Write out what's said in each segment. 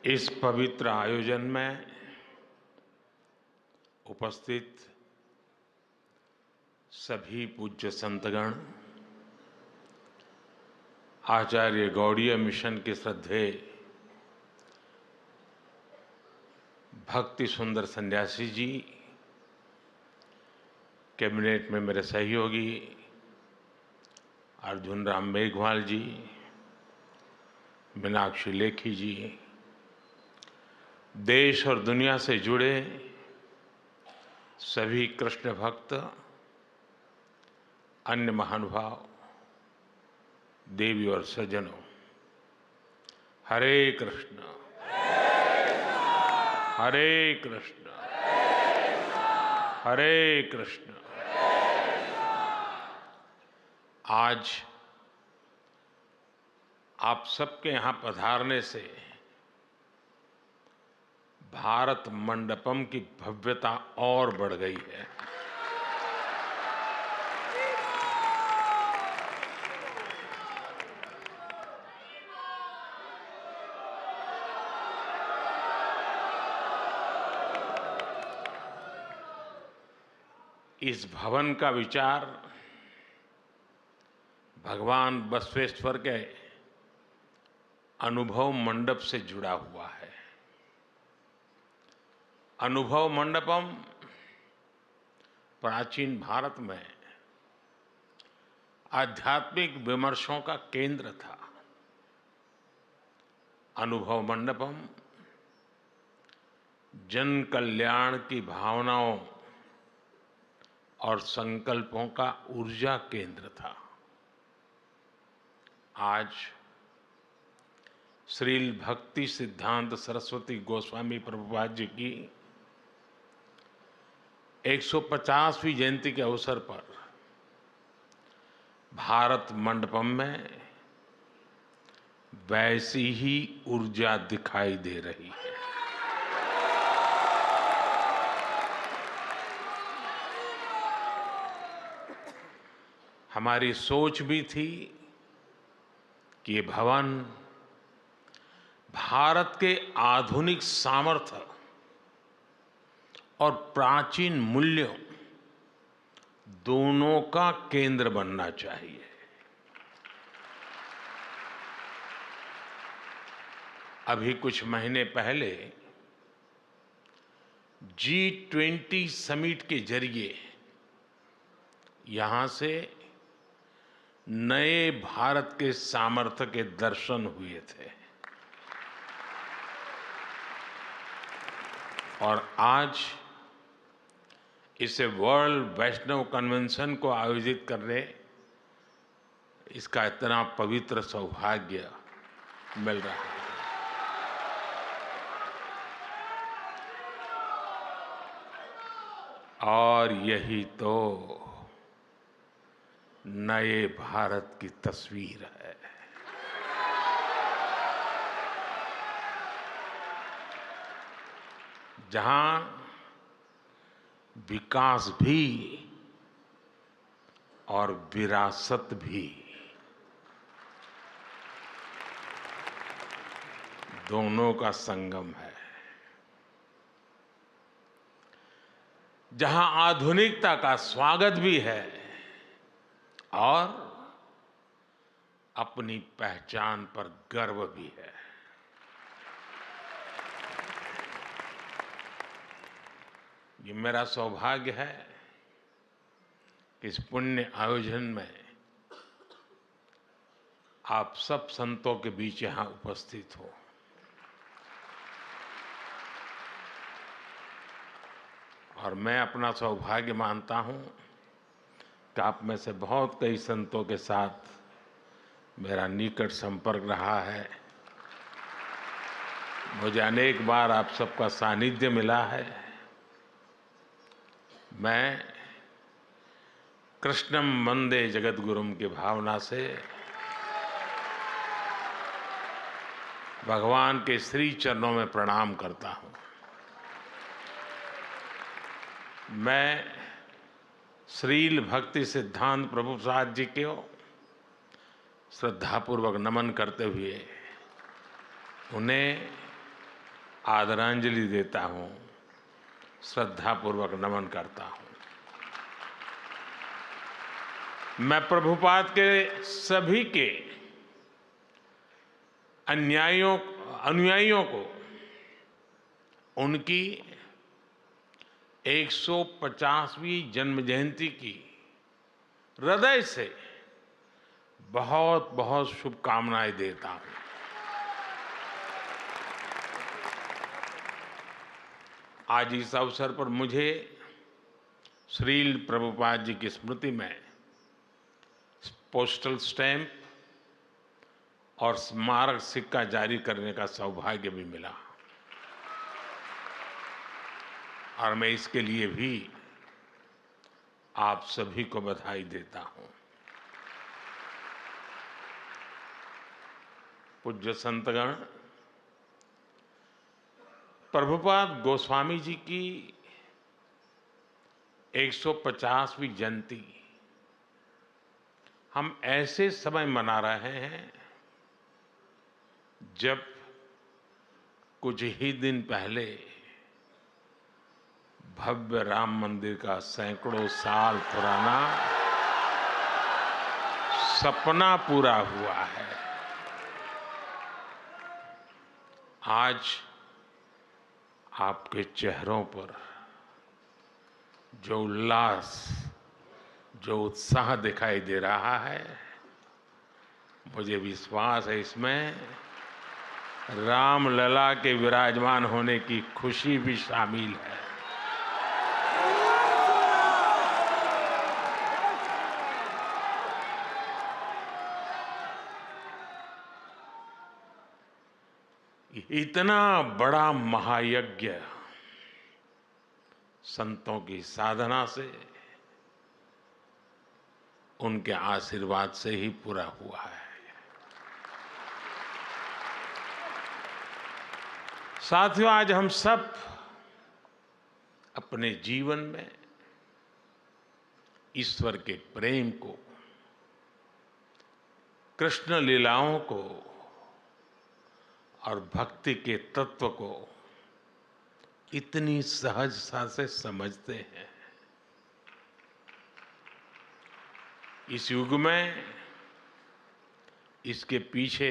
इस पवित्र आयोजन में उपस्थित सभी पूज्य संतगण, आचार्य गौड़ीय मिशन के श्रद्धेय भक्ति सुंदर सन्यासी जी, कैबिनेट में मेरे सहयोगी अर्जुन राम मेघवाल जी, मीनाक्षी लेखी जी, देश और दुनिया से जुड़े सभी कृष्ण भक्त, अन्य महानुभाव, देवी और सज्जनों, हरे कृष्ण हरे कृष्ण हरे कृष्ण। आज आप सबके यहाँ पधारने से भारत मंडपम की भव्यता और बढ़ गई है। इस भवन का विचार भगवान बसवेश्वर के अनुभव मंडप से जुड़ा हुआ है। अनुभव मंडपम प्राचीन भारत में आध्यात्मिक विमर्शों का केंद्र था। अनुभव मंडपम जन कल्याण की भावनाओं और संकल्पों का ऊर्जा केंद्र था। आज श्रील भक्ति सिद्धांत सरस्वती गोस्वामी प्रभुपाद जी की 150वीं जयंती के अवसर पर भारत मंडपम में वैसी ही ऊर्जा दिखाई दे रही है। हमारी सोच भी थी कि ये भवन भारत के आधुनिक सामर्थ्य और प्राचीन मूल्यों दोनों का केंद्र बनना चाहिए। अभी कुछ महीने पहले G20 समिट के जरिए यहां से नए भारत के सामर्थ्य के दर्शन हुए थे और आज इसे वर्ल्ड वैष्णव कन्वेंशन को आयोजित करने इसका इतना पवित्र सौभाग्य मिल रहा है। और यही तो नए भारत की तस्वीर है। जहां विकास भी और विरासत भी दोनों का संगम है। जहां आधुनिकता का स्वागत भी है और अपनी पहचान पर गर्व भी है। ये मेरा सौभाग्य है कि इस पुण्य आयोजन में आप सब संतों के बीच यहां उपस्थित हो। और मैं अपना सौभाग्य मानता हूं कि आप में से बहुत कई संतों के साथ मेरा निकट संपर्क रहा है। मुझे अनेक बार आप सबका सानिध्य मिला है। मैं कृष्णम वंदे जगद्गुरुम की भावना से भगवान के श्री चरणों में प्रणाम करता हूं। मैं श्रील भक्ति सिद्धांत प्रभुपाद जी को श्रद्धापूर्वक नमन करते हुए उन्हें आदरांजलि देता हूं, श्रद्धापूर्वक नमन करता हूं। मैं प्रभुपाद के सभी के अनुयायियों को उनकी 150वीं जन्म जयंती की हृदय से बहुत बहुत शुभकामनाएं देता हूं। आज इस अवसर पर मुझे श्रील प्रभुपाद जी की स्मृति में पोस्टल स्टैंप और स्मारक सिक्का जारी करने का सौभाग्य भी मिला और मैं इसके लिए भी आप सभी को बधाई देता हूं। पूज्य संतगण, प्रभुपाद गोस्वामी जी की 150वीं जयंती हम ऐसे समय मना रहे हैं जब कुछ ही दिन पहले भव्य राम मंदिर का सैकड़ों साल पुराना सपना पूरा हुआ है। आज आपके चेहरों पर जो उल्लास, जो उत्साह दिखाई दे रहा है, मुझे विश्वास है इसमें रामलला के विराजमान होने की खुशी भी शामिल है। इतना बड़ा महायज्ञ संतों की साधना से, उनके आशीर्वाद से ही पूरा हुआ है। साथियों, आज हम सब अपने जीवन में ईश्वर के प्रेम को, कृष्ण लीलाओं को और भक्ति के तत्व को इतनी सहजता से समझते हैं। इस युग में इसके पीछे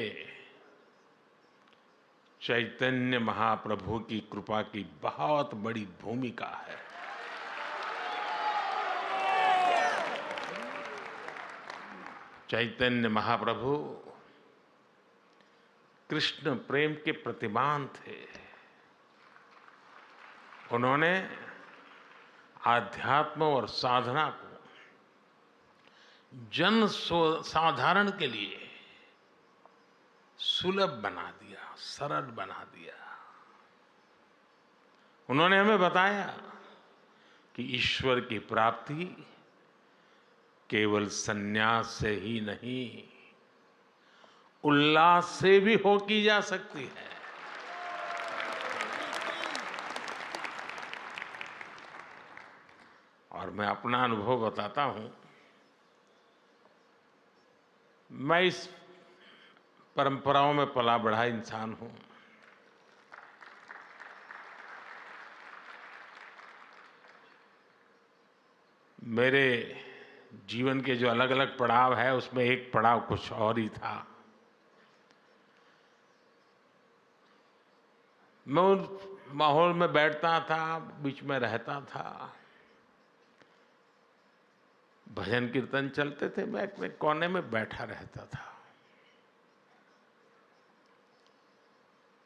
चैतन्य महाप्रभु की कृपा की बहुत बड़ी भूमिका है। चैतन्य महाप्रभु कृष्ण प्रेम के प्रतिमान थे। उन्होंने आध्यात्म और साधना को जन साधारण के लिए सुलभ बना दिया, सरल बना दिया। उन्होंने हमें बताया कि ईश्वर की प्राप्ति केवल संन्यास से ही नहीं, उल्लास से भी हो की जा सकती है। और मैं अपना अनुभव बताता हूं। मैं इस परंपराओं में पला बढ़ा इंसान हूं। मेरे जीवन के जो अलग अलग पड़ाव है, उसमें एक पड़ाव कुछ और ही था। मैं उस माहौल में बैठता था, बीच में रहता था, भजन कीर्तन चलते थे, मैं अपने कोने में बैठा रहता था,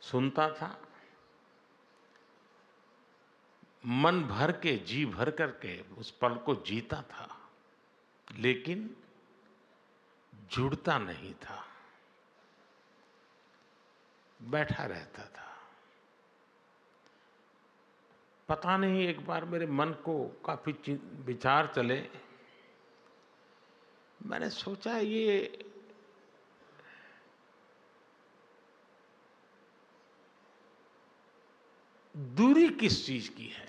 सुनता था, मन भर के, जी भर करके उस पल को जीता था, लेकिन जुड़ता नहीं था, बैठा रहता था। पता नहीं, एक बार मेरे मन को काफी विचार चले। मैंने सोचा, ये दूरी किस चीज की है?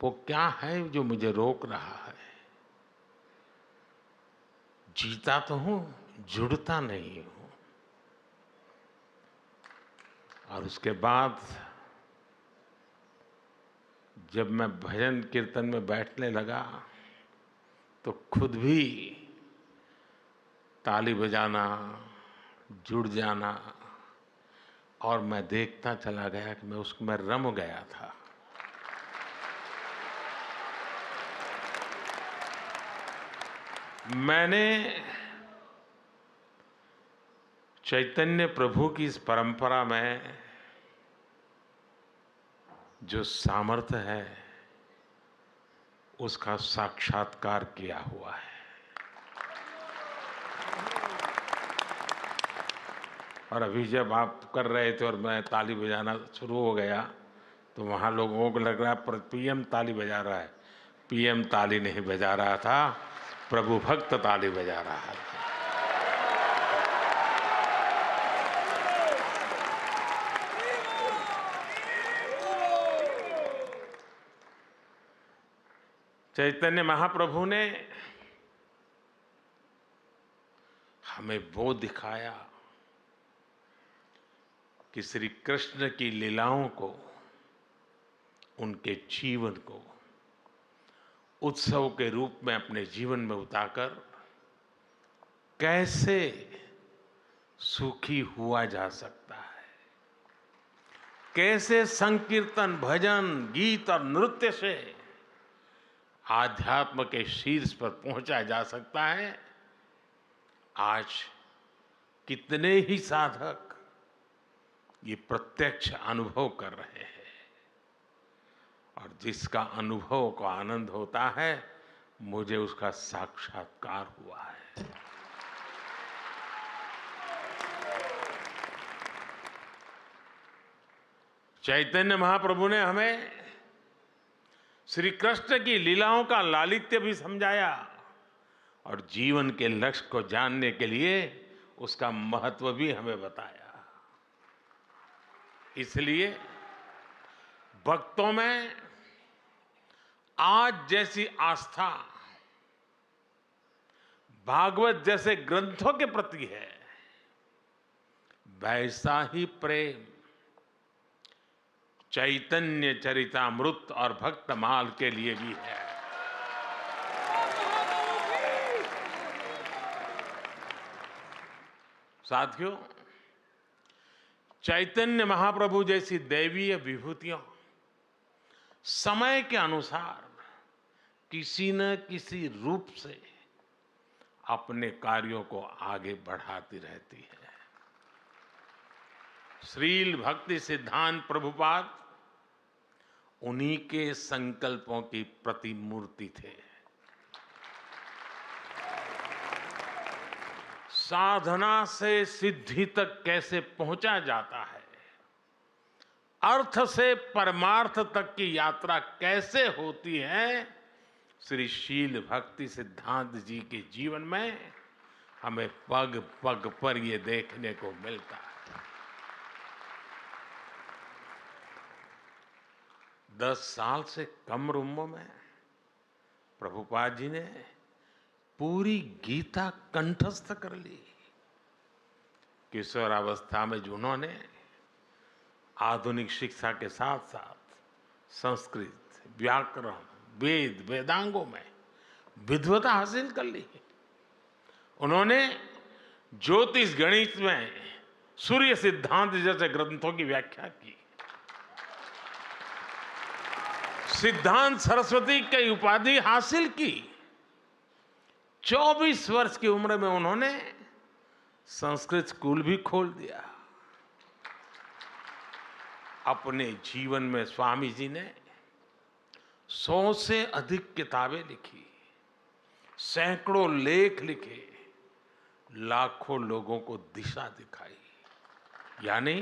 वो क्या है जो मुझे रोक रहा है? जीता तो हूं, जुड़ता नहीं हूं। और उसके बाद जब मैं भजन कीर्तन में बैठने लगा तो खुद भी ताली बजाना, जुड़ जाना, और मैं देखता चला गया कि मैं उसमें रम गया था। मैंने चैतन्य प्रभु की इस परंपरा में जो सामर्थ्य है उसका साक्षात्कार किया हुआ है। और अभी जब आप कर रहे थे और मैं ताली बजाना शुरू हो गया तो वहाँ लोगों को लग रहा है पीएम ताली बजा रहा है। पीएम ताली नहीं बजा रहा था, प्रभु भक्त ताली बजा रहा था। चैतन्य महाप्रभु ने हमें वो दिखाया कि श्री कृष्ण की लीलाओं को, उनके जीवन को उत्सव के रूप में अपने जीवन में उतारकर कैसे सुखी हुआ जा सकता है, कैसे संकीर्तन, भजन, गीत और नृत्य से आध्यात्म के शीर्ष पर पहुंचा जा सकता है। आज कितने ही साधक ये प्रत्यक्ष अनुभव कर रहे हैं, और जिसका अनुभव को आनंद होता है, मुझे उसका साक्षात्कार हुआ है। चैतन्य महाप्रभु ने हमें श्री कृष्ण की लीलाओं का लालित्य भी समझाया और जीवन के लक्ष्य को जानने के लिए उसका महत्व भी हमें बताया। इसलिए भक्तों में आज जैसी आस्था भागवत जैसे ग्रंथों के प्रति है, वैसा ही प्रेम चैतन्य चरितामृत और भक्तमाल के लिए भी है। साथियों, चैतन्य महाप्रभु जैसी दैवीय विभूतियां समय के अनुसार किसी न किसी रूप से अपने कार्यों को आगे बढ़ाती रहती है। श्रील भक्ति सिद्धांत प्रभुपाद उन्हीं के संकल्पों की प्रतिमूर्ति थे। साधना से सिद्धि तक कैसे पहुंचा जाता है, अर्थ से परमार्थ तक की यात्रा कैसे होती है, श्री शील भक्ति सिद्धांत जी के जीवन में हमें पग पग पर ये देखने को मिलता है। 10 साल से कम उम्र में प्रभुपाद जी ने पूरी गीता कंठस्थ कर ली। किशोरावस्था में जिन्होंने आधुनिक शिक्षा के साथ साथ संस्कृत, व्याकरण, वेद, वेदांगों में विद्वता हासिल कर ली। उन्होंने ज्योतिष गणित में सूर्य सिद्धांत जैसे ग्रंथों की व्याख्या की। सिद्धांत सरस्वती की उपाधि हासिल की। 24 वर्ष की उम्र में उन्होंने संस्कृत स्कूल भी खोल दिया। अपने जीवन में स्वामी जी ने 100 से अधिक किताबें लिखी, सैकड़ों लेख लिखे, लाखों लोगों को दिशा दिखाई। यानी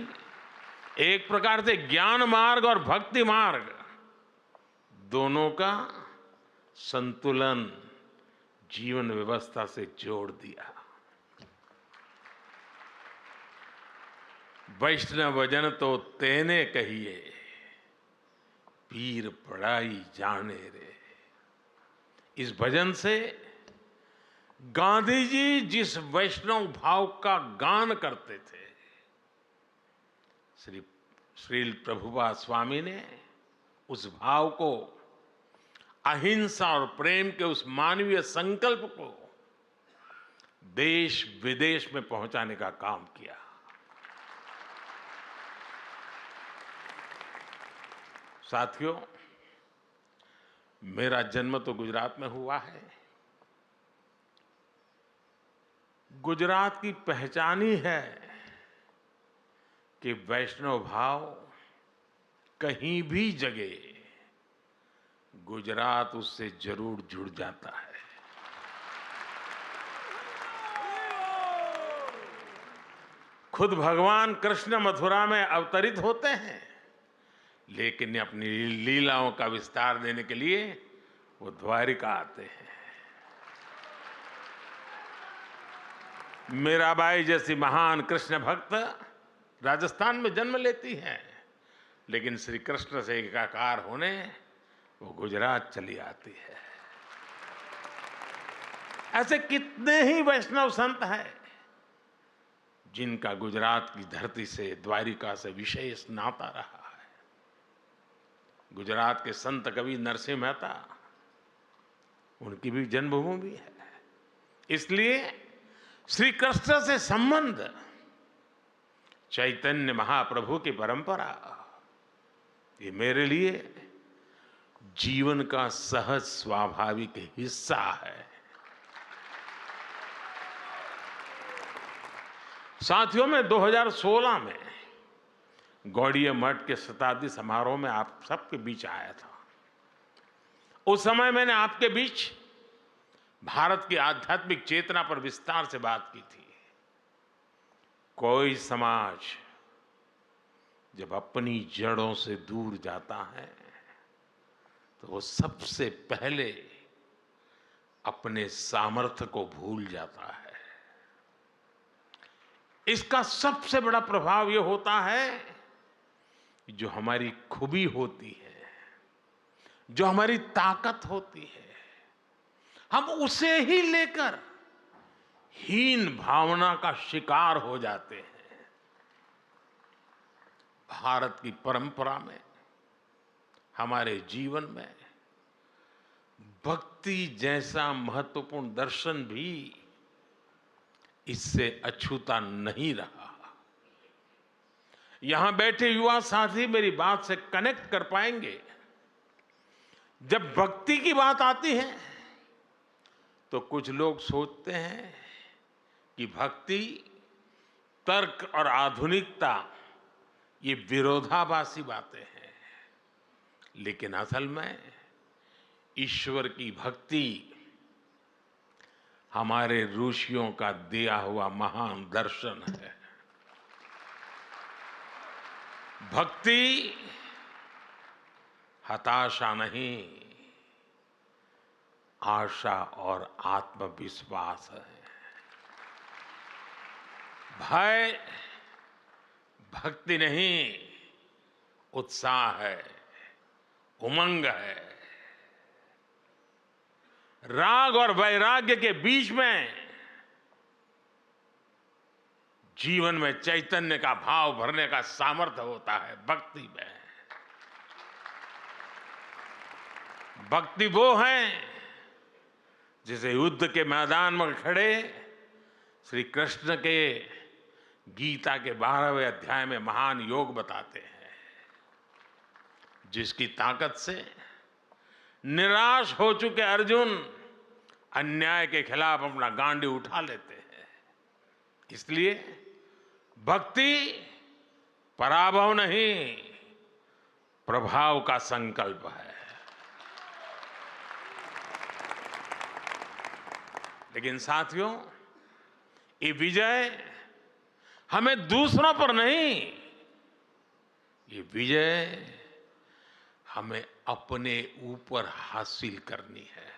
एक प्रकार से ज्ञान मार्ग और भक्ति मार्ग दोनों का संतुलन जीवन व्यवस्था से जोड़ दिया। वैष्णव जन तो तेने कहिए, पीर पढ़ाई जाने रे। इस भजन से गांधी जी जिस वैष्णव भाव का गान करते थे, श्री श्रील प्रभुपाद स्वामी ने उस भाव को, अहिंसा और प्रेम के उस मानवीय संकल्प को देश विदेश में पहुंचाने का काम किया। साथियों, मेरा जन्म तो गुजरात में हुआ है। गुजरात की पहचान ही है कि वैष्णव भाव कहीं भी जगे गुजरात उससे जरूर जुड़ जाता है। खुद भगवान कृष्ण मथुरा में अवतरित होते हैं, लेकिन अपनी लीलाओं का विस्तार देने के लिए वो द्वारिका आते हैं। मीराबाई जैसी महान कृष्ण भक्त राजस्थान में जन्म लेती हैं, लेकिन श्री कृष्ण से एकाकार होने वो गुजरात चली आती है। ऐसे कितने ही वैष्णव संत हैं जिनका गुजरात की धरती से, द्वारिका से विशेष नाता रहा है। गुजरात के संत कवि नरसिंह मेहता, उनकी भी जन्मभूमि है। इसलिए श्री कृष्ण से संबंध, चैतन्य महाप्रभु की परंपरा, ये मेरे लिए जीवन का सहज स्वाभाविक हिस्सा है। साथियों, मैं 2016 में गौड़ीय मठ के शताब्दी समारोह में आप सबके बीच आया था। उस समय मैंने आपके बीच भारत की आध्यात्मिक चेतना पर विस्तार से बात की थी। कोई समाज जब अपनी जड़ों से दूर जाता है तो वो सबसे पहले अपने सामर्थ्य को भूल जाता है। इसका सबसे बड़ा प्रभाव ये होता है कि जो हमारी खूबी होती है, जो हमारी ताकत होती है, हम उसे ही लेकर हीन भावना का शिकार हो जाते हैं। भारत की परंपरा में, हमारे जीवन में भक्ति जैसा महत्वपूर्ण दर्शन भी इससे अछूता नहीं रहा। यहां बैठे युवा साथी मेरी बात से कनेक्ट कर पाएंगे। जब भक्ति की बात आती है तो कुछ लोग सोचते हैं कि भक्ति, तर्क और आधुनिकता ये विरोधाभासी बातें हैं, लेकिन असल में ईश्वर की भक्ति हमारे ऋषियों का दिया हुआ महान दर्शन है। भक्ति हताशा नहीं, आशा और आत्मविश्वास है। भय भक्ति नहीं, उत्साह है, उमंग है। राग और वैराग्य के बीच में जीवन में चैतन्य का भाव भरने का सामर्थ्य होता है भक्ति में। भक्ति वो है जिसे युद्ध के मैदान में खड़े श्री कृष्ण के गीता के 12वें अध्याय में महान योग बताते हैं, जिसकी ताकत से निराश हो चुके अर्जुन अन्याय के खिलाफ अपना गांडी उठा लेते हैं। इसलिए भक्ति पराभव नहीं, प्रभाव का संकल्प है। लेकिन साथियों, ये विजय हमें दूसरों पर नहीं, ये विजय हमें अपने ऊपर हासिल करनी है।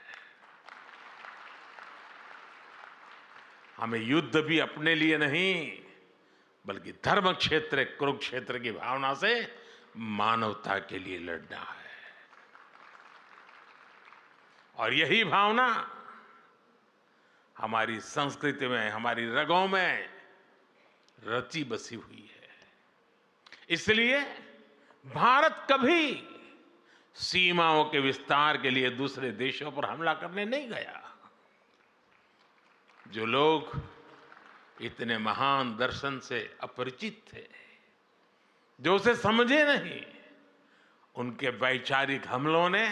हमें युद्ध भी अपने लिए नहीं, बल्कि धर्म क्षेत्र, कुरुक्षेत्र की भावना से मानवता के लिए लड़ना है। और यही भावना हमारी संस्कृति में, हमारी रगों में रची बसी हुई है। इसलिए भारत कभी सीमाओं के विस्तार के लिए दूसरे देशों पर हमला करने नहीं गया। जो लोग इतने महान दर्शन से अपरिचित थे, जो उसे समझे नहीं, उनके वैचारिक हमलों ने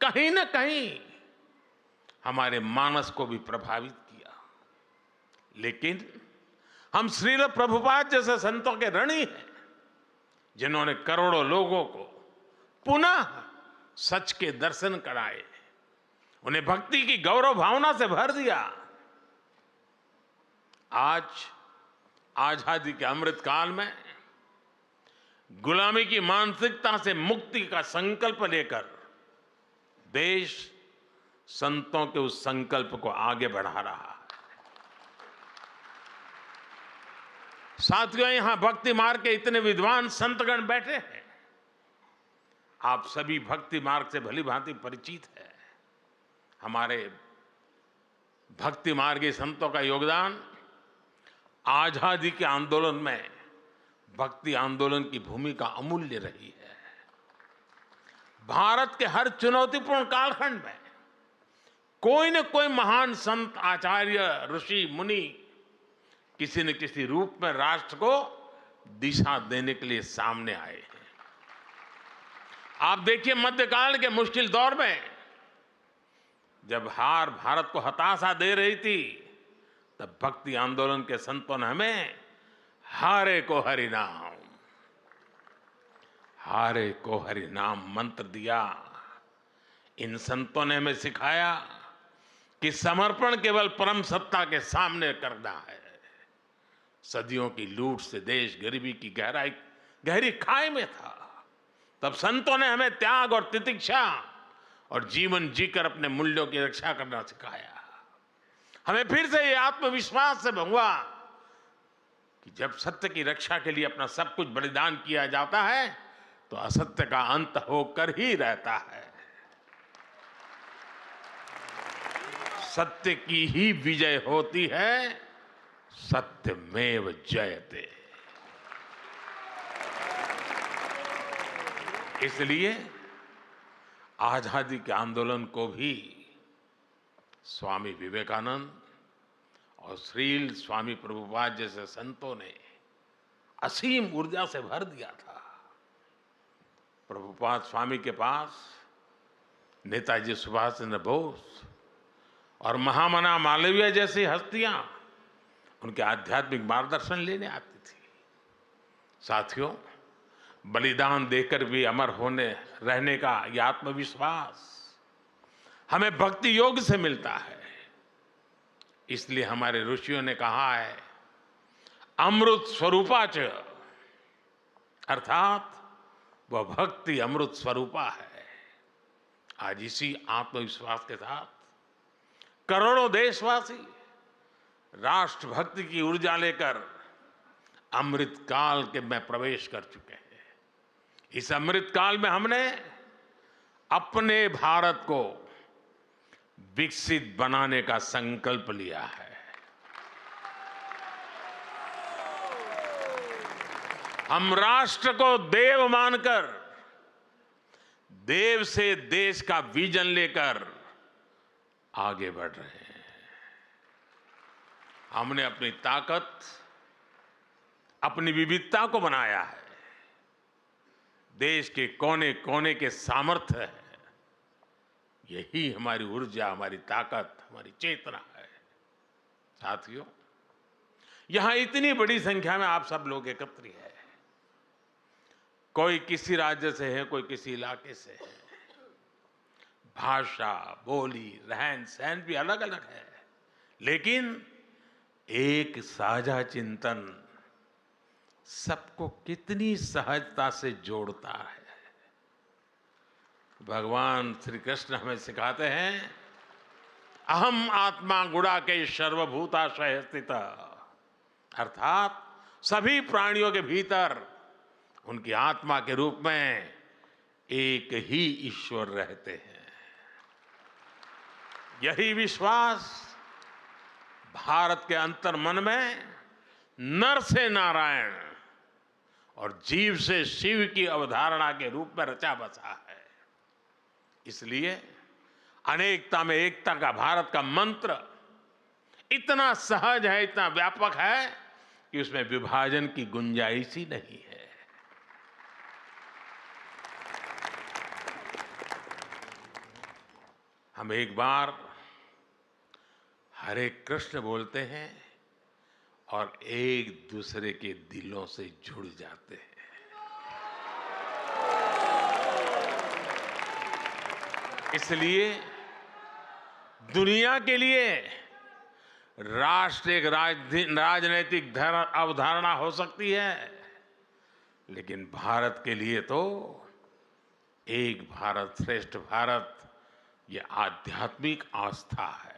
कहीं न कहीं हमारे मानस को भी प्रभावित किया। लेकिन हम श्रील प्रभुपाद जैसे संतों के ऋणी हैं, जिन्होंने करोड़ों लोगों को पुनः सच के दर्शन कराए, उन्हें भक्ति की गौरव भावना से भर दिया। आज आजादी के अमृत काल में गुलामी की मानसिकता से मुक्ति का संकल्प लेकर देश संतों के उस संकल्प को आगे बढ़ा रहा है। साथियों, यहां भक्ति मार्ग के इतने विद्वान संतगण बैठे हैं। आप सभी भक्ति मार्ग से भली भांति परिचित है। हमारे भक्ति मार्गी संतों का योगदान आजादी के आंदोलन में भक्ति आंदोलन की भूमिका अमूल्य रही है। भारत के हर चुनौतीपूर्ण कालखंड में कोई न कोई महान संत, आचार्य, ऋषि, मुनि किसी न किसी रूप में राष्ट्र को दिशा देने के लिए सामने आए हैं। आप देखिए, मध्यकाल के मुश्किल दौर में जब हार भारत को हताशा दे रही थी, तब भक्ति आंदोलन के संतों ने हमें हारे को हरि नाम, हारे को हरि नाम मंत्र दिया। इन संतों ने हमें सिखाया कि समर्पण केवल परम सत्ता के सामने करना है। सदियों की लूट से देश गरीबी की गहरी खाई में था। तब संतों ने हमें त्याग और तितिक्षा और जीवन जीकर अपने मूल्यों की रक्षा करना सिखाया। हमें फिर से ये आत्मविश्वास से हुआ कि जब सत्य की रक्षा के लिए अपना सब कुछ बलिदान किया जाता है, तो असत्य का अंत होकर ही रहता है। सत्य की ही विजय होती है, सत्यमेव जयते। इसलिए आजादी के आंदोलन को भी स्वामी विवेकानंद और श्रील स्वामी प्रभुपाद जैसे संतों ने असीम ऊर्जा से भर दिया था। प्रभुपाद स्वामी के पास नेताजी सुभाष चंद्र बोस और महामना मालवीय जैसी हस्तियां उनके आध्यात्मिक मार्गदर्शन लेने आती थी। साथियों, बलिदान देकर भी अमर होने रहने का यह आत्मविश्वास हमें भक्ति योग से मिलता है। इसलिए हमारे ऋषियों ने कहा है, अमृत स्वरूपाच, अर्थात वह भक्ति अमृत स्वरूपा है। आज इसी आत्मविश्वास के साथ करोड़ों देशवासी राष्ट्रभक्ति की ऊर्जा लेकर अमृत काल के में प्रवेश कर चुके हैं। इस अमृत काल में हमने अपने भारत को विकसित बनाने का संकल्प लिया है। हम राष्ट्र को देव मानकर देव से देश का विजन लेकर आगे बढ़ रहे हैं। हमने अपनी ताकत, अपनी विविधता को बनाया है। देश के कोने कोने के सामर्थ्य है, यही हमारी ऊर्जा, हमारी ताकत, हमारी चेतना है। साथियों, यहां इतनी बड़ी संख्या में आप सब लोग एकत्र हैं। कोई किसी राज्य से है, कोई किसी इलाके से है। भाषा, बोली, रहन सहन भी अलग अलग है, लेकिन एक साझा चिंतन सबको कितनी सहजता से जोड़ता है। भगवान श्री कृष्ण हमें सिखाते हैं, अहम आत्मा गुणाकेश सर्वभूताशय स्थित, अर्थात सभी प्राणियों के भीतर उनकी आत्मा के रूप में एक ही ईश्वर रहते हैं। यही विश्वास भारत के अंतर मन में नर से नारायण और जीव से शिव की अवधारणा के रूप में रचा बसा है। इसलिए अनेकता में एकता का भारत का मंत्र इतना सहज है, इतना व्यापक है कि उसमें विभाजन की गुंजाइश ही नहीं है। हम एक बार हरे कृष्ण बोलते हैं और एक दूसरे के दिलों से जुड़ जाते हैं। इसलिए दुनिया के लिए राष्ट्र एक राजनैतिक अवधारणा हो सकती है, लेकिन भारत के लिए तो एक भारत श्रेष्ठ भारत ये आध्यात्मिक आस्था है।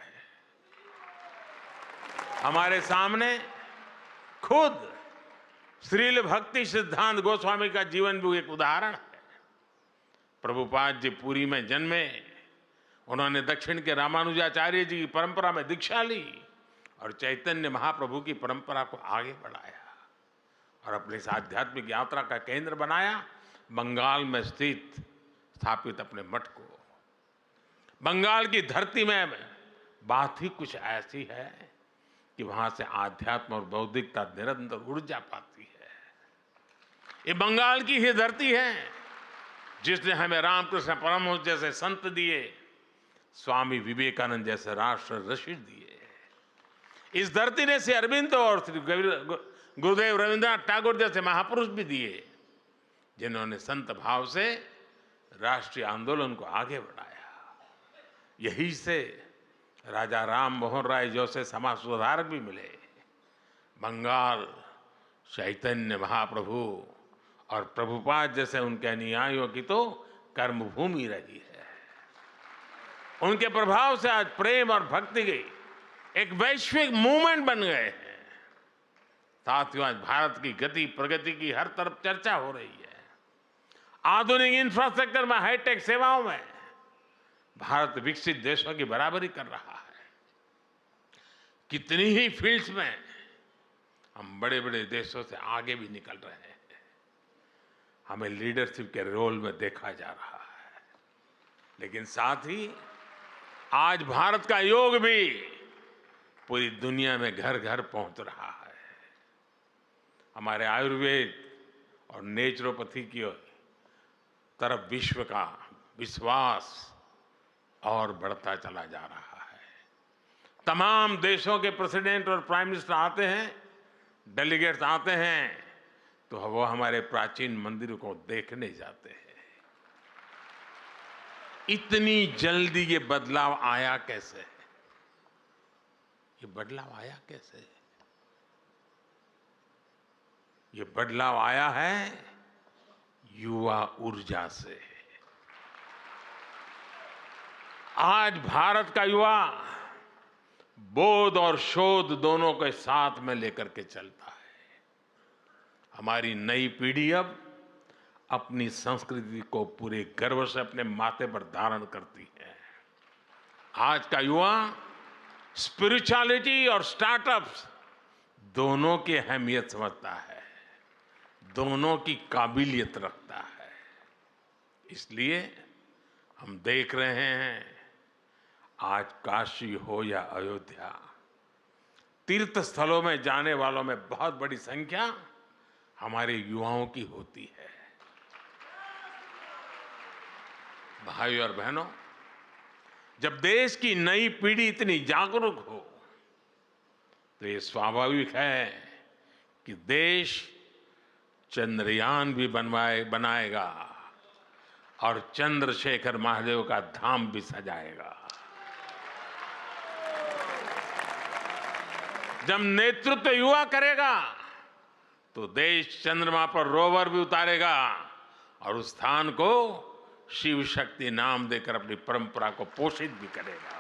हमारे सामने खुद श्रील भक्ति सिद्धांत गोस्वामी का जीवन भी एक उदाहरण है। प्रभुपाद जी पुरी में जन्मे, उन्होंने दक्षिण के रामानुजाचार्य जी की परंपरा में दीक्षा ली और चैतन्य महाप्रभु की परंपरा को आगे बढ़ाया और अपनी इस आध्यात्मिक यात्रा का केंद्र बनाया बंगाल में स्थापित अपने मठ को। बंगाल की धरती में बात ही कुछ ऐसी है कि वहां से आध्यात्म और बौद्धिकता निरंतर ऊर्जा पाती है। ये बंगाल की ही धरती है जिसने हमें रामकृष्ण परमहंस जैसे संत दिए, स्वामी विवेकानंद जैसे राष्ट्र ऋषि दिए। इस धरती ने श्री अरविंद और श्री गुरुदेव रविंद्रनाथ टैगोर जैसे महापुरुष भी दिए, जिन्होंने संत भाव से राष्ट्रीय आंदोलन को आगे बढ़ाया। यही से राजा राम मोहन राय जैसे समाज सुधारक भी मिले। बंगाल चैतन्य महाप्रभु और प्रभुपाद जैसे उनके अनुयायियों की तो कर्मभूमि रही है। उनके प्रभाव से आज प्रेम और भक्ति की एक वैश्विक मूवमेंट बन गए हैं। साथियों, आज भारत की गति प्रगति की हर तरफ चर्चा हो रही है। आधुनिक इंफ्रास्ट्रक्चर में, हाईटेक सेवाओं में भारत विकसित देशों की बराबरी कर रहा है। कितनी ही फील्ड्स में हम बड़े बड़े देशों से आगे भी निकल रहे हैं। हमें लीडरशिप के रोल में देखा जा रहा है, लेकिन साथ ही आज भारत का योग भी पूरी दुनिया में घर घर पहुंच रहा है। हमारे आयुर्वेद और नेचुरोपैथी की तरफ विश्व का विश्वास और बढ़ता चला जा रहा है। तमाम देशों के प्रेसिडेंट और प्राइम मिनिस्टर आते हैं, डेलीगेट्स आते हैं, तो वो हमारे प्राचीन मंदिरों को देखने जाते हैं। इतनी जल्दी ये बदलाव आया कैसे? ये बदलाव आया कैसे? ये बदलाव आया है युवा ऊर्जा से। आज भारत का युवा बोध और शोध दोनों के साथ में लेकर के चलता है। हमारी नई पीढ़ी अब अपनी संस्कृति को पूरे गर्व से अपने माथे पर धारण करती है। आज का युवा स्पिरिचुअलिटी और स्टार्टअप्स दोनों की अहमियत समझता है, दोनों की काबिलियत रखता है। इसलिए हम देख रहे हैं आज काशी हो या अयोध्या, तीर्थ स्थलों में जाने वालों में बहुत बड़ी संख्या हमारे युवाओं की होती है। भाइयों और बहनों, जब देश की नई पीढ़ी इतनी जागरूक हो तो ये स्वाभाविक है कि देश चंद्रयान भी बनाएगा और चंद्रशेखर महादेव का धाम भी सजाएगा। जब नेतृत्व युवा करेगा तो देश चंद्रमा पर रोवर भी उतारेगा और उस स्थान को शिव शक्ति नाम देकर अपनी परंपरा को पोषित भी करेगा।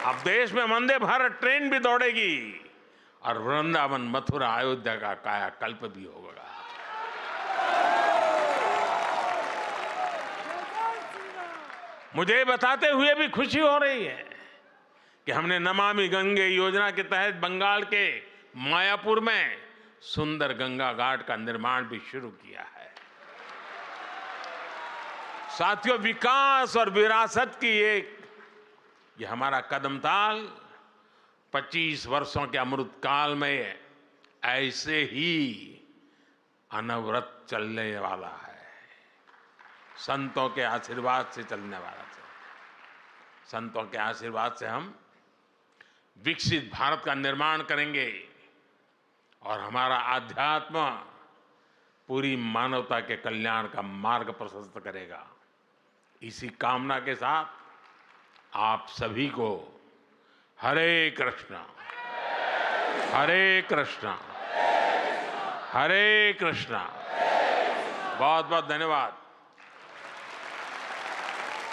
अब देश में वंदे भारत ट्रेन भी दौड़ेगी और वृंदावन, मथुरा, अयोध्या का कायाकल्प भी होगा। मुझे बताते हुए भी खुशी हो रही है कि हमने नमामि गंगे योजना के तहत बंगाल के मायापुर में सुंदर गंगा घाट का निर्माण भी शुरू किया है। साथियों, विकास और विरासत की ये हमारा कदमताल 25 वर्षों के अमृत काल में ऐसे ही अनवरत चलने वाला है। संतों के आशीर्वाद से चलने वाला है। संतों के आशीर्वाद से हम विकसित भारत का निर्माण करेंगे और हमारा आध्यात्म पूरी मानवता के कल्याण का मार्ग प्रशस्त करेगा। इसी कामना के साथ आप सभी को हरे कृष्णा, हरे कृष्णा, हरे कृष्णा। बहुत बहुत धन्यवाद।